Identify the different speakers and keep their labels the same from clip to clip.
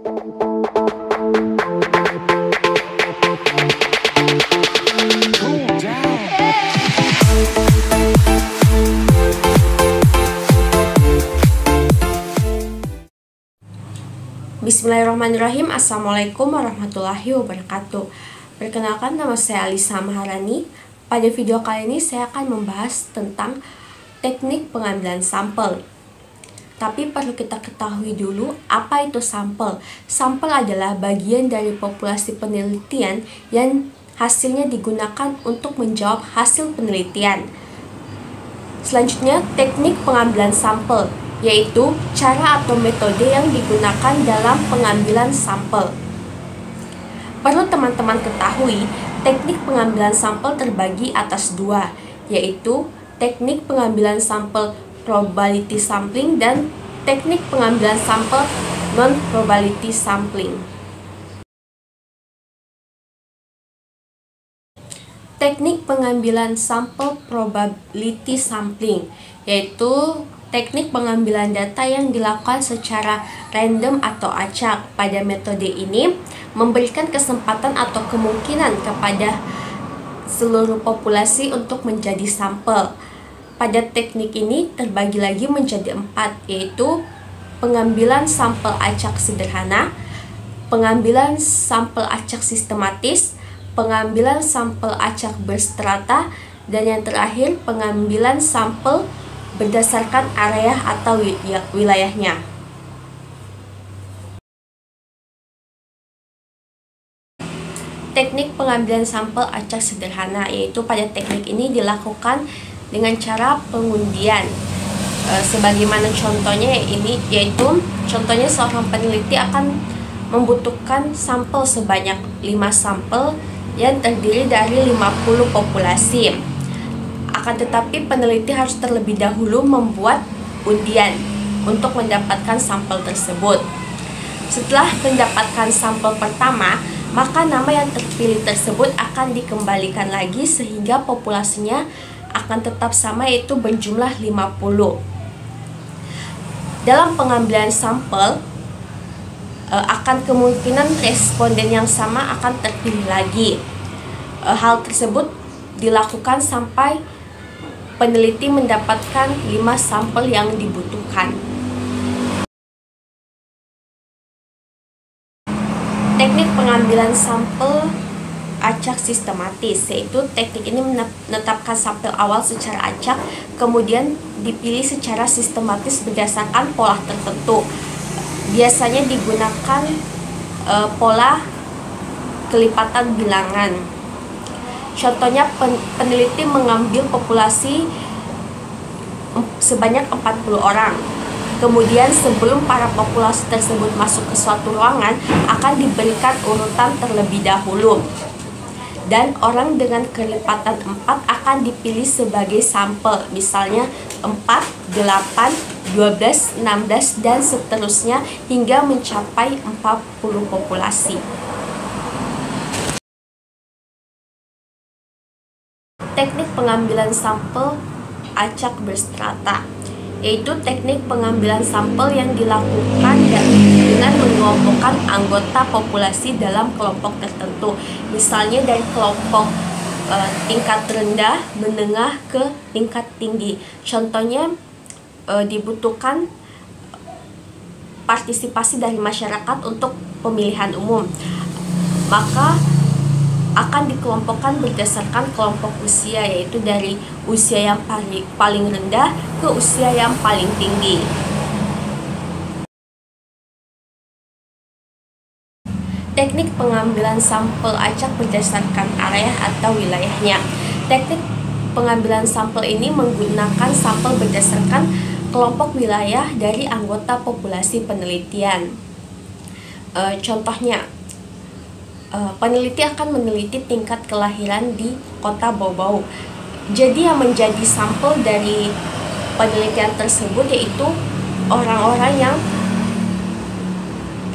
Speaker 1: Bismillahirrahmanirrahim. Assalamualaikum warahmatullahi wabarakatuh. Perkenalkan, nama saya Alisa Maharani. Pada video kali ini saya akan membahas tentang teknik pengambilan sampel. Tapi perlu kita ketahui dulu apa itu sampel. Sampel adalah bagian dari populasi penelitian yang hasilnya digunakan untuk menjawab hasil penelitian. Selanjutnya, teknik pengambilan sampel, yaitu cara atau metode yang digunakan dalam pengambilan sampel. Perlu teman-teman ketahui, teknik pengambilan sampel terbagi atas dua, yaitu teknik pengambilan sampel probability sampling dan teknik pengambilan sampel non-probability sampling. Teknik pengambilan sampel probability sampling, yaitu teknik pengambilan data yang dilakukan secara random atau acak. Pada metode ini memberikan kesempatan atau kemungkinan kepada seluruh populasi untuk menjadi sampel. Pada teknik ini terbagi lagi menjadi 4, yaitu pengambilan sampel acak sederhana, pengambilan sampel acak sistematis, pengambilan sampel acak berstrata, dan yang terakhir pengambilan sampel berdasarkan area atau wilayahnya. Teknik pengambilan sampel acak sederhana, yaitu pada teknik ini dilakukan dengan cara pengundian. Sebagaimana contohnya ini, yaitu contohnya seorang peneliti akan membutuhkan sampel sebanyak 5 sampel yang terdiri dari 50 populasi. Akan tetapi peneliti harus terlebih dahulu membuat undian untuk mendapatkan sampel tersebut. Setelah mendapatkan sampel pertama, maka nama yang terpilih tersebut akan dikembalikan lagi sehingga populasinya akan tetap sama, yaitu berjumlah 50. Dalam pengambilan sampel, akan kemungkinan responden yang sama akan terpilih lagi. Hal tersebut dilakukan sampai peneliti mendapatkan 5 sampel yang dibutuhkan. Teknik pengambilan sampel acak sistematis, yaitu teknik ini menetapkan sampel awal secara acak, kemudian dipilih secara sistematis berdasarkan pola tertentu. Biasanya digunakan pola kelipatan bilangan. Contohnya, peneliti mengambil populasi sebanyak 40 orang. Kemudian sebelum para populasi tersebut masuk ke suatu ruangan, akan diberikan urutan terlebih dahulu. Dan orang dengan kelipatan 4 akan dipilih sebagai sampel. Misalnya 4, 8, 12, 16, dan seterusnya hingga mencapai 40 populasi. Teknik pengambilan sampel acak berstrata, yaitu teknik pengambilan sampel yang dilakukan dengan mengelompokkan anggota populasi dalam kelompok tertentu. Misalnya dari kelompok tingkat rendah, menengah ke tingkat tinggi. Contohnya dibutuhkan partisipasi dari masyarakat untuk pemilihan umum. Maka akan dikelompokkan berdasarkan kelompok usia, yaitu dari usia yang paling rendah ke usia yang paling tinggi. Teknik pengambilan sampel acak berdasarkan area atau wilayahnya. Teknik pengambilan sampel ini menggunakan sampel berdasarkan kelompok wilayah dari anggota populasi penelitian. Contohnya, peneliti akan meneliti tingkat kelahiran di kota Bau-Bau. Jadi yang menjadi sampel dari penelitian tersebut yaitu orang-orang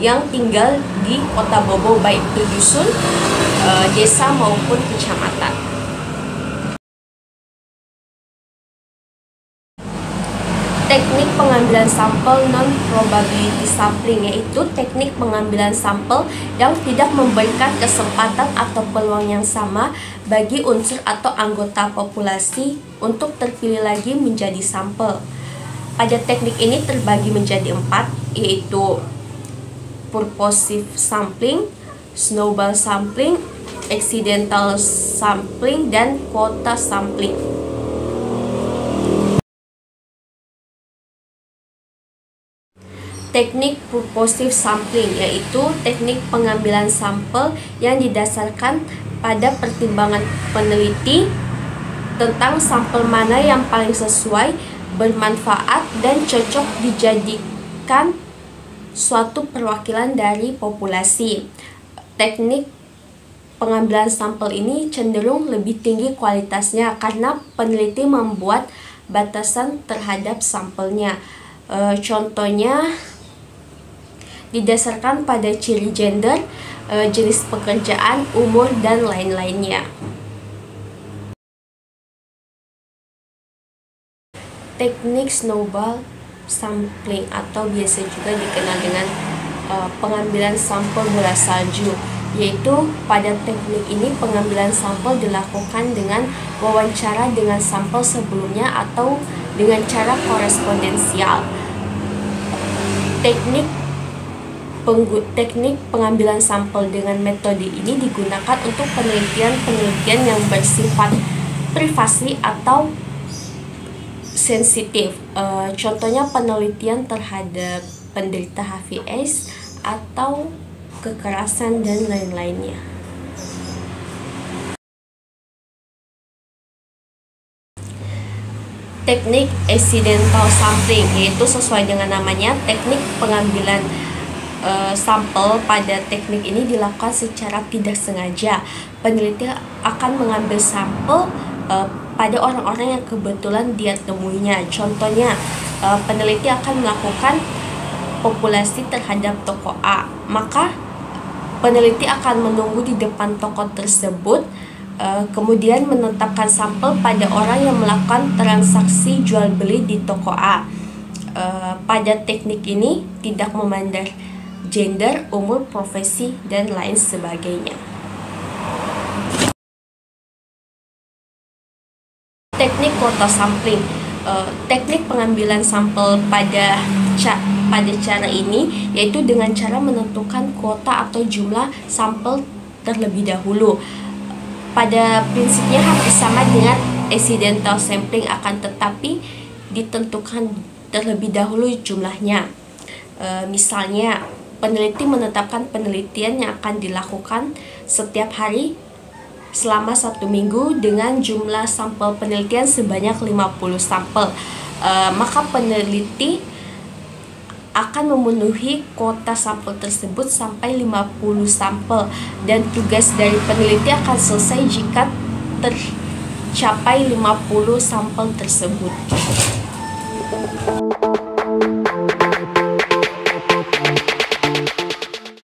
Speaker 1: yang tinggal di kota Bau-Bau, baik itu dusun, desa maupun kecamatan. Teknik pengambilan pengambilan sampel non-probability sampling, yaitu teknik pengambilan sampel yang tidak memberikan kesempatan atau peluang yang sama bagi unsur atau anggota populasi untuk terpilih lagi menjadi sampel. Pada teknik ini terbagi menjadi 4, yaitu purposive sampling, snowball sampling, accidental sampling, dan quota sampling. Teknik purposive sampling yaitu teknik pengambilan sampel yang didasarkan pada pertimbangan peneliti tentang sampel mana yang paling sesuai, bermanfaat, dan cocok dijadikan suatu perwakilan dari populasi. Teknik pengambilan sampel ini cenderung lebih tinggi kualitasnya karena peneliti membuat batasan terhadap sampelnya. Contohnya didasarkan pada ciri gender, jenis pekerjaan, umur, dan lain-lainnya. Teknik snowball sampling atau biasa juga dikenal dengan pengambilan sampel bola salju, yaitu pada teknik ini pengambilan sampel dilakukan dengan wawancara dengan sampel sebelumnya atau dengan cara korespondensial. Teknik pengambilan sampel dengan metode ini digunakan untuk penelitian yang bersifat privasi atau sensitif. Contohnya penelitian terhadap penderita HIV/AIDS atau kekerasan dan lain-lainnya. Teknik accidental sampling yaitu sesuai dengan namanya, teknik pengambilan sampel. Pada teknik ini dilakukan secara tidak sengaja. Peneliti akan mengambil sampel pada orang-orang yang kebetulan dia temuinya. Contohnya, peneliti akan melakukan populasi terhadap toko A, maka peneliti akan menunggu di depan toko tersebut, kemudian menetapkan sampel pada orang yang melakukan transaksi jual beli di toko A. Pada teknik ini tidak memandang gender, umur, profesi, dan lain sebagainya. Teknik quota sampling, teknik pengambilan sampel pada cara ini yaitu dengan cara menentukan kuota atau jumlah sampel terlebih dahulu. Pada prinsipnya hampir sama dengan accidental sampling, akan tetapi ditentukan terlebih dahulu jumlahnya. Misalnya, peneliti menetapkan penelitian yang akan dilakukan setiap hari selama 1 minggu dengan jumlah sampel penelitian sebanyak 50 sampel. Maka peneliti akan memenuhi kuota sampel tersebut sampai 50 sampel, dan tugas dari peneliti akan selesai jika tercapai 50 sampel tersebut.